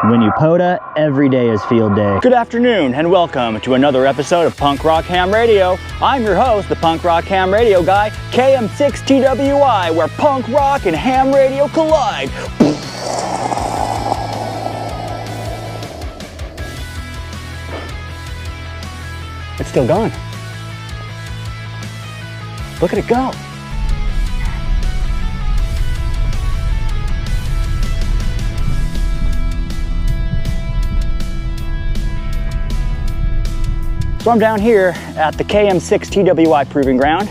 When you POTA, every day is field day. Good afternoon and welcome to another episode of Punk Rock Ham Radio. I'm your host, the Punk Rock Ham Radio guy, KM6TWI, where punk rock and ham radio collide. It's still going. Look at it go. So I'm down here at the KM6TWI Proving Ground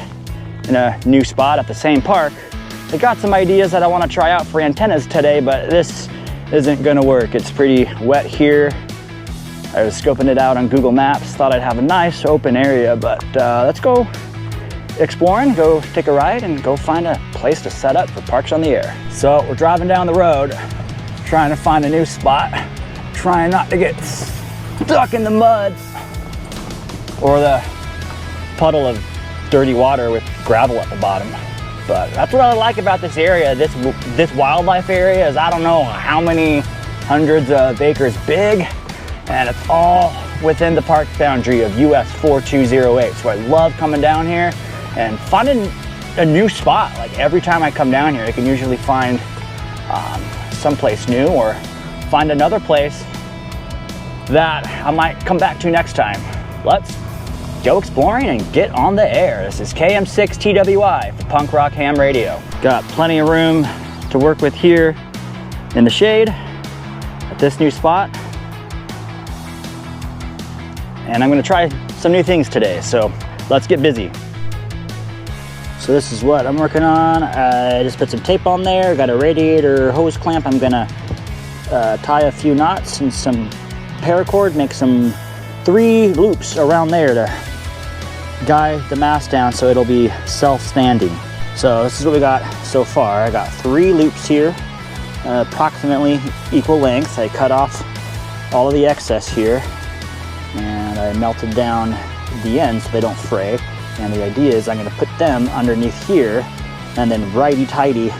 in a new spot at the same park. I got some ideas that I want to try out for antennas today, but this isn't going to work. It's pretty wet here. I was scoping it out on Google Maps, thought I'd have a nice open area, but let's go exploring, go take a ride, and go find a place to set up for Parks on the Air. So we're driving down the road, trying to find a new spot, trying not to get stuck in the mud or the puddle of dirty water with gravel at the bottom. But that's what I like about this area. This wildlife area is, I don't know how many hundreds of acres big, and it's all within the park boundary of US 4208. So I love coming down here and finding a new spot. Like every time I come down here, I can usually find someplace new or find another place that I might come back to next time. Let's go exploring and get on the air. This is KM6TWI for Punk Rock Ham Radio. Got plenty of room to work with here in the shade at this new spot. And I'm gonna try some new things today, so let's get busy. So this is what I'm working on. I just put some tape on there, got a radiator hose clamp. I'm gonna tie a few knots and some paracord, make some 3 loops around there to guide the mast down so it'll be self-standing. So this is what we got so far. I got 3 loops here, approximately equal length. I cut off all of the excess here and I melted down the ends so they don't fray. And the idea is I'm gonna put them underneath here and then righty-tighty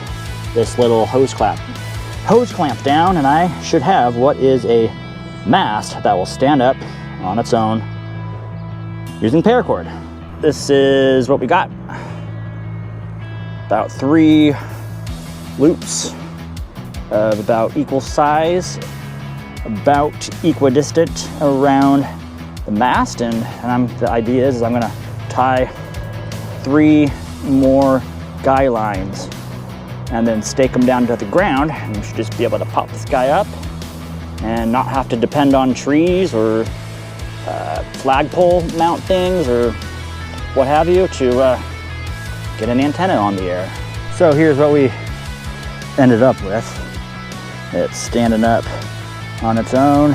this little hose clamp down, and I should have what is a mast that will stand up on its own using paracord. This is what we got. About 3 loops of about equal size, about equidistant around the mast, and the idea is I'm gonna tie 3 more guy lines and then stake them down to the ground, and we should just be able to pop this guy up and not have to depend on trees or flagpole mount things or what have you to get an antenna on the air. So here's what we ended up with. It's standing up on its own.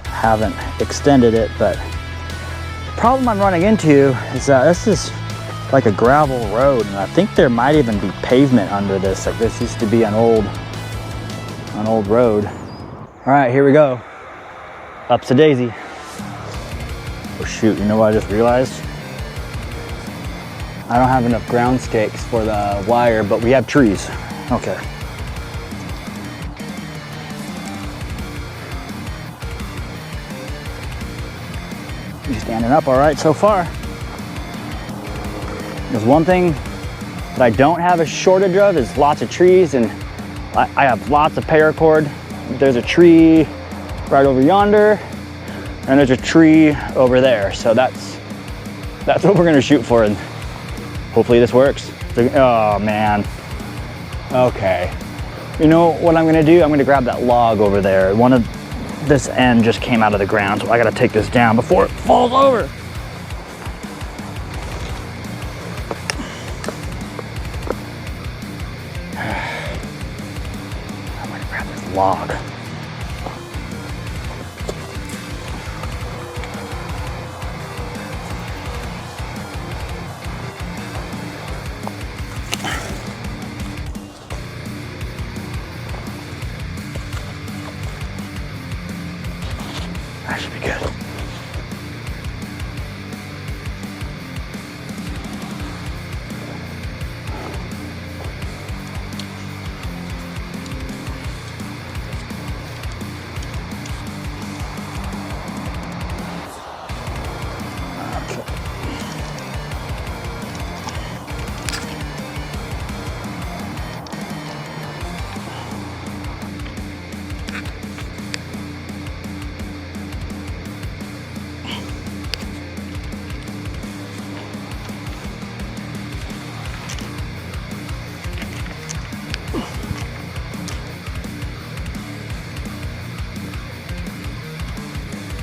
Haven't extended it, but the problem I'm running into is that this is like a gravel road, and I think there might even be pavement under this. Like this used to be an old road. All right, here we go. Ups a daisy. Oh shoot, you know what I just realized? I don't have enough ground stakes for the wire, but we have trees. Okay. He's standing up all right so far. There's one thing that I don't have a shortage of is lots of trees, and I have lots of paracord. There's a tree right over yonder, and there's a tree over there. So that's what we're gonna shoot for, and hopefully this works. Oh man. Okay. You know what I'm gonna do? I'm gonna grab that log over there. One of this end just came out of the ground, so I gotta take this down before it falls over. I'm gonna grab this log. That should be good.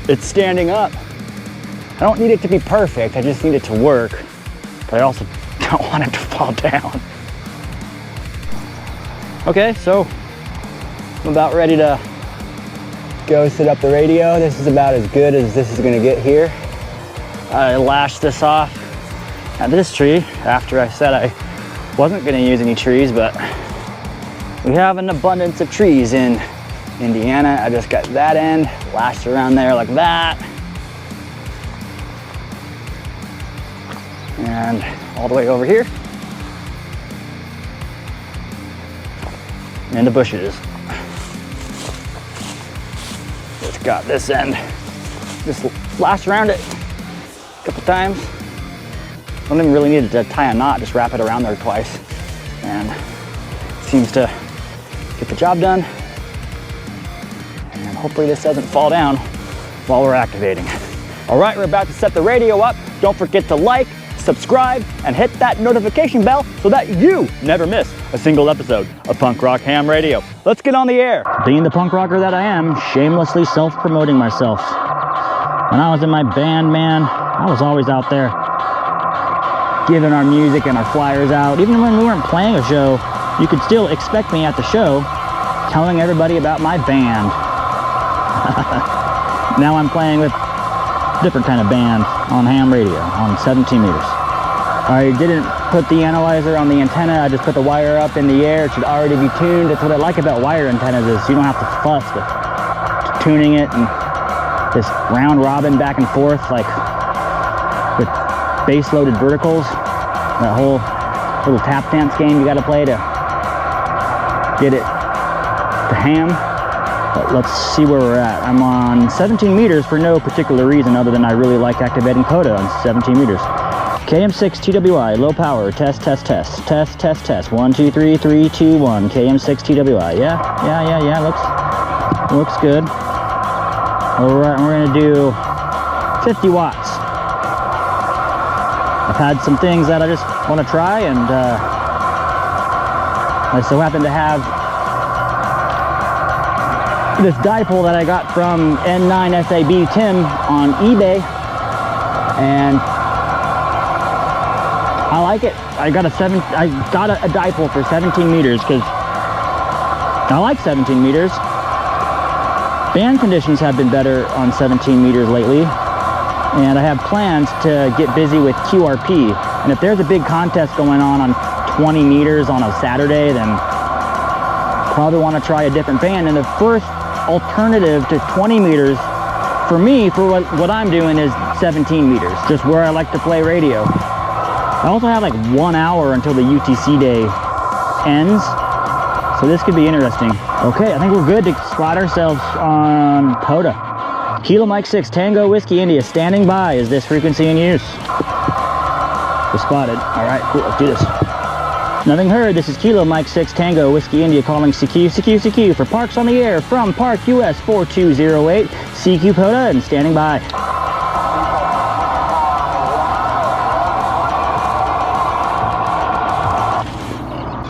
it's standing up. I don't need it to be perfect, I just need it to work, but I also don't want it to fall down. Okay, so I'm about ready to go set up the radio. This is about as good as this is gonna get here. I lashed this off at this tree after I said I wasn't gonna use any trees, but we have an abundance of trees in Indiana. I just got that end lashed around there like that. And all the way over here. In the bushes. Just got this end. Just lashed around it a couple times. Don't even really need to tie a knot, just wrap it around there twice. And it seems to get the job done. And hopefully this doesn't fall down while we're activating. All right, we're about to set the radio up. Don't forget to like, subscribe, and hit that notification bell so that you never miss a single episode of Punk Rock Ham Radio. Let's get on the air. Being the punk rocker that I am, shamelessly self-promoting myself. When I was in my band, man, I was always out there giving our music and our flyers out. Even when we weren't playing a show, you could still expect me at the show telling everybody about my band. Now I'm playing with different kind of band on ham radio on 17 meters. I didn't put the analyzer on the antenna, I just put the wire up in the air. It should already be tuned. That's what I like about wire antennas, is you don't have to fuss with tuning it and this round robin back and forth, like with base loaded verticals. That whole little tap dance game you gotta play to get it to ham. But let's see where we're at. I'm on 17 meters for no particular reason other than I really like activating POTA on 17 meters. KM6 TWI, low power, test, test, test, test, test, test. 1, 2, 3, 3, 2, 1. KM6 TWI. Yeah. Looks good. All right, we're gonna do 50 watts. I've had some things that I just want to try, and I so happen to have this dipole that I got from N9SAB Tim on eBay, and I like it. I got a dipole for 17 meters because I like 17 meters. Band conditions have been better on 17 meters lately, and I have plans to get busy with QRP. And if there's a big contest going on 20 meters on a Saturday, then probably want to try a different band. And the first alternative to 20 meters for me, for what I'm doing, is 17 meters, just where I like to play radio. I also have like 1 hour until the UTC day ends, so this could be interesting. Okay, I think we're good to spot ourselves on POTA. Kilo Mike 6 Tango Whiskey India standing by. Is this frequency in use? We're spotted. All right, cool, let's do this. Nothing heard. This is Kilo Mike 6 Tango Whiskey India calling CQ for Parks on the Air from Park US 4208. CQ POTA and standing by.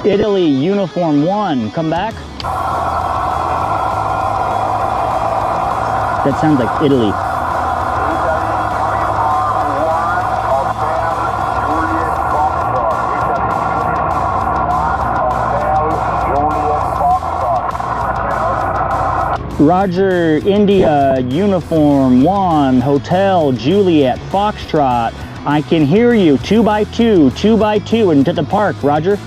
Italy Uniform 1, come back. That sounds like Italy. Roger, India Uniform 1, Hotel Juliet Foxtrot. I can hear you. 2x2, 2x2 into the park, Roger.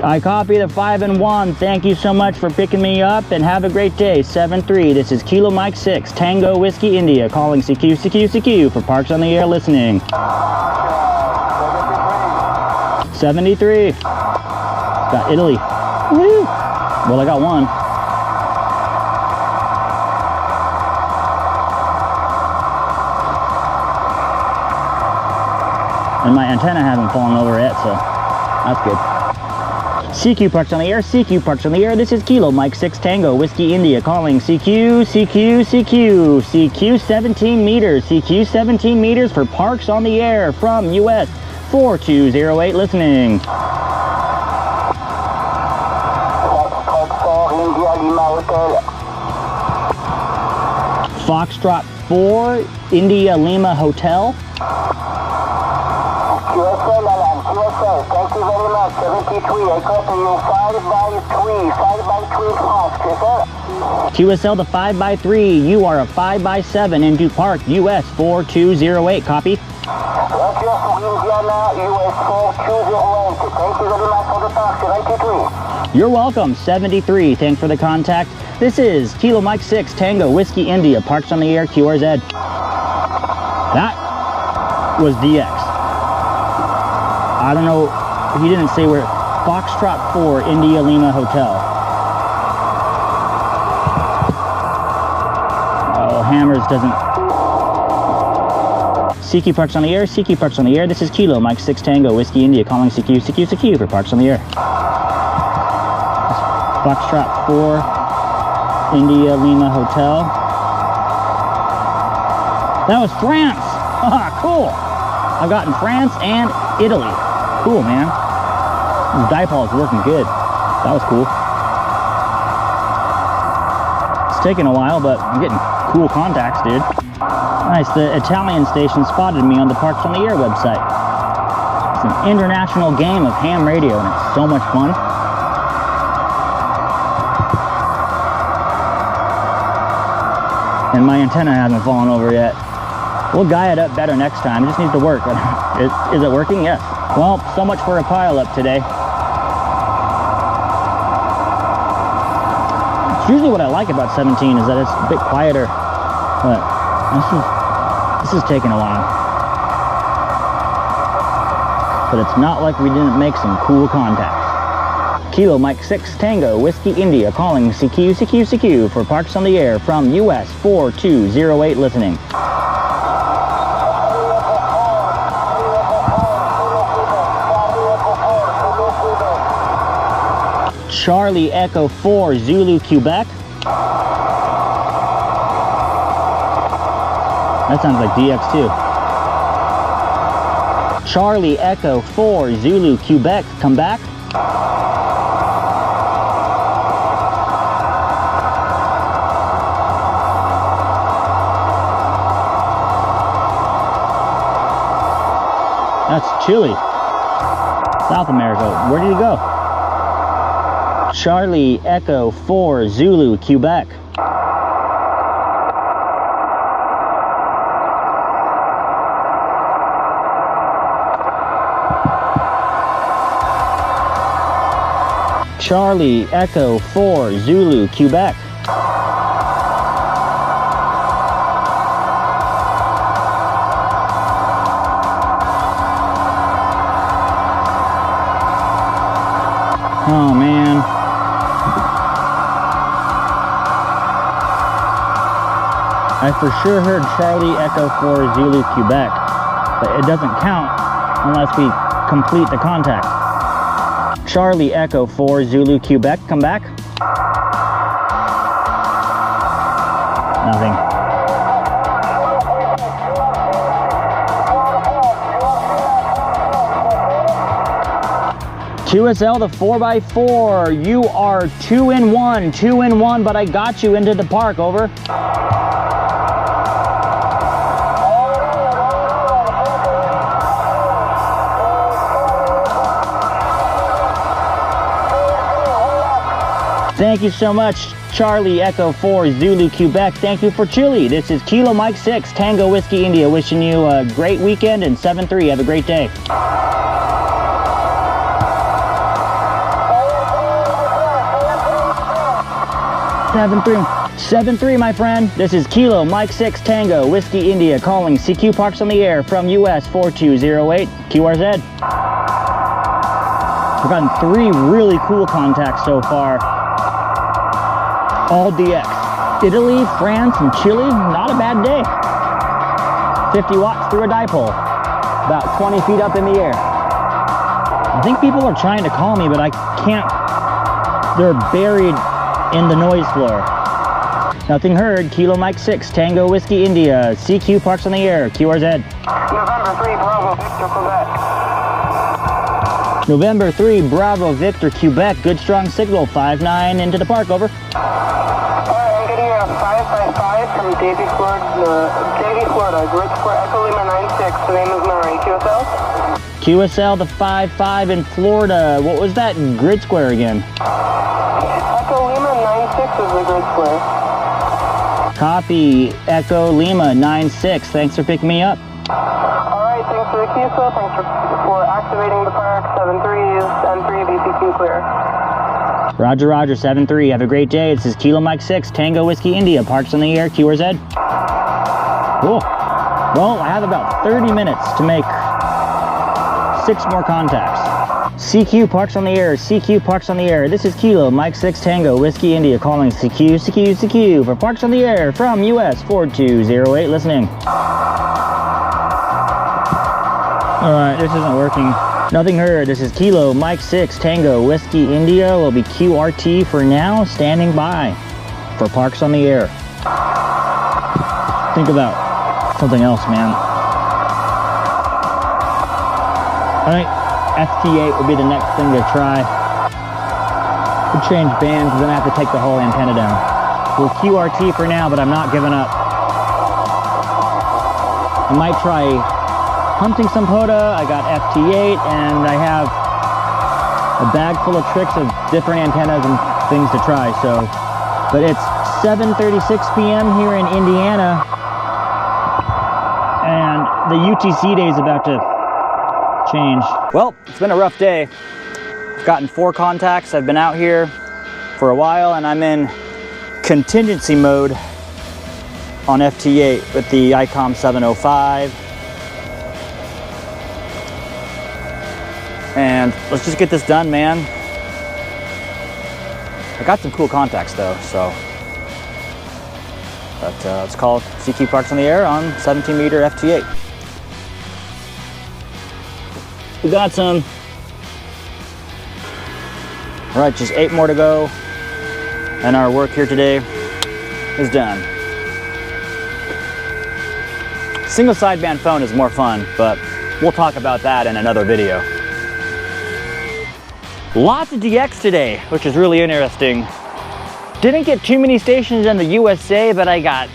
I copy the 5 and 1. Thank you so much for picking me up, and have a great day. 7-3. This is Kilo Mike 6 Tango Whiskey India calling CQ for Parks on the Air listening. 73. Got Italy. Woo! Well, I got one. And my antenna hasn't fallen over yet, so that's good. CQ Parks on the air, CQ Parks on the air. This is Kilo Mike 6 Tango Whiskey India calling CQ, CQ, CQ, CQ 17 meters, CQ 17 meters for Parks on the air from US 4208 listening. Foxtrot 4, India Lima Hotel. QSL, Alan, QSL, thank you very much, 73, I copy you, 5x3 France, QSL. QSL to 5x3, you are a 5x7 into Park, US 4208, copy. Roger, for Indiana, US 4208, thank you very much for the Park, 73. You're welcome, 73, thanks for the contact. This is Kilo Mike 6 Tango Whiskey India, Parks on the air, QRZ. That was DX. I don't know, he didn't say where. Foxtrot 4, India Lima Hotel. Oh, Hammers doesn't. CQ Parks on the air, CQ Parks on the air. This is Kilo Mike 6 Tango Whiskey India calling CQ, CQ, CQ for Parks on the air. Foxtrot 4, India Lima Hotel. That was France. Ah, cool. I've gotten France and Italy. Cool, man. This dipole is working good. That was cool. It's taking a while, but I'm getting cool contacts, dude. Nice. The Italian station spotted me on the Parks on the Air website. It's an international game of ham radio, and it's so much fun. And my antenna hasn't fallen over yet. We'll guy it up better next time. It just needs to work. Is it working? Yes. Well, so much for a pile-up today. It's usually what I like about 17 is that it's a bit quieter. But this is taking a while. But it's not like we didn't make some cool contacts. Kilo Mike 6 Tango Whiskey India calling CQ, CQ, CQ for Parks on the Air from US 4208 listening. Charlie Echo 4 Zulu Quebec. That sounds like DX2. Charlie Echo 4 Zulu Quebec, come back. That's Chile. South America. Where did he go? Charlie Echo 4 Zulu Quebec. Charlie Echo 4 Zulu Quebec. Oh man. I for sure heard Charlie Echo 4 Zulu Quebec, but it doesn't count unless we complete the contact. Charlie Echo 4 Zulu Quebec, come back. Nothing. QSL the 4x4, you are 2 in 1, but I got you into the park, over. Thank you so much, Charlie Echo 4 Zulu Quebec. Thank you for Chile. This is Kilo Mike 6 Tango Whiskey India, wishing you a great weekend, and 7-3. Have a great day. 7-3, my friend. This is Kilo Mike 6 Tango Whiskey India calling CQ Parks on the Air from US 4208 QRZ. I've gotten 3 really cool contacts so far. All DX. Italy, France, and Chile. Not a bad day. 50 watts through a dipole. About 20 feet up in the air. I think people are trying to call me, but I can't. They're buried in the noise floor. Nothing heard. Kilo Mike 6, Tango Whiskey India. CQ Parks on the Air. QRZ. November 3, Bravo, Victor, Quebec. November 3, Bravo, Victor, Quebec. Good strong signal. 5-9 into the park. Over. Alright, I'm getting a 555 from Davie, Florida. Grid Square Echo Lima 96. The name is Murray. QSL? QSL, the 5-5 in Florida. What was that grid square again? Echo Lima 96 is the grid square. Copy. Echo Lima 96. Thanks for picking me up. Alright, thanks for the QSL. Thanks for activating the park. 7-3 is N3 VPQ clear. Roger, Roger, 7-3. Have a great day. This is Kilo Mike 6, Tango Whiskey India. Parks on the Air, QRZ. Cool. Well, I have about 30 minutes to make 6 more contacts. CQ Parks on the Air, CQ Parks on the Air. This is Kilo Mike 6 Tango Whiskey India calling CQ, CQ, CQ for Parks on the Air from US 4208. Listening. Alright, this isn't working. Nothing heard. This is Kilo Mike 6 Tango Whiskey India. Will be QRT for now. Standing by for Parks on the Air. Think about something else, man. I think FT8 would be the next thing to try. Could change bands, then I have to take the whole antenna down. We'll QRT for now, but I'm not giving up. I might try hunting some POTA. I got FT8, and I have a bag full of tricks of different antennas and things to try. So, but it's 7:36 p.m. here in Indiana, and the UTC day is about to change. Well, it's been a rough day. I've gotten 4 contacts. I've been out here for a while, and I'm in contingency mode on FT8 with the ICOM 705. And let's just get this done, man. I got some cool contacts though, so. But let's call CQ Parks on the Air on 17 meter FT8. We got some. All right, just 8 more to go. And our work here today is done. Single sideband phone is more fun, but we'll talk about that in another video. Lots of DX today, which is really interesting. Didn't get too many stations in the USA, but I got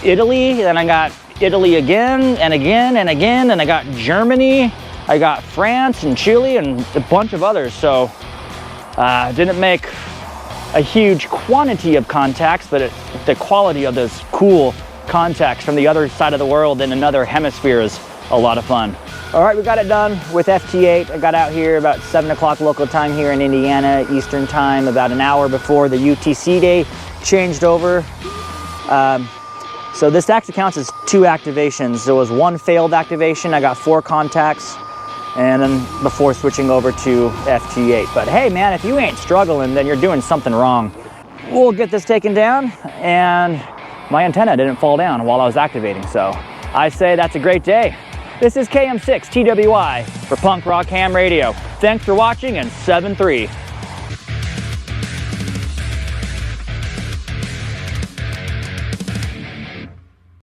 Italy, then I got Italy again and again and again, and I got Germany, I got France and Chile and a bunch of others. So didn't make a huge quantity of contacts, but the quality of those cool contacts from the other side of the world in another hemisphere is a lot of fun. All right, we got it done with FT8. I got out here about 7 o'clock local time here in Indiana, Eastern time, about an hour before the UTC day changed over. So this actually counts as 2 activations. There was 1 failed activation. I got 4 contacts, and then before switching over to FT8. But hey, man, if you ain't struggling, then you're doing something wrong. We'll get this taken down, and my antenna didn't fall down while I was activating. So I say that's a great day. This is KM6 TWI for Punk Rock Ham Radio. Thanks for watching, and 7-3.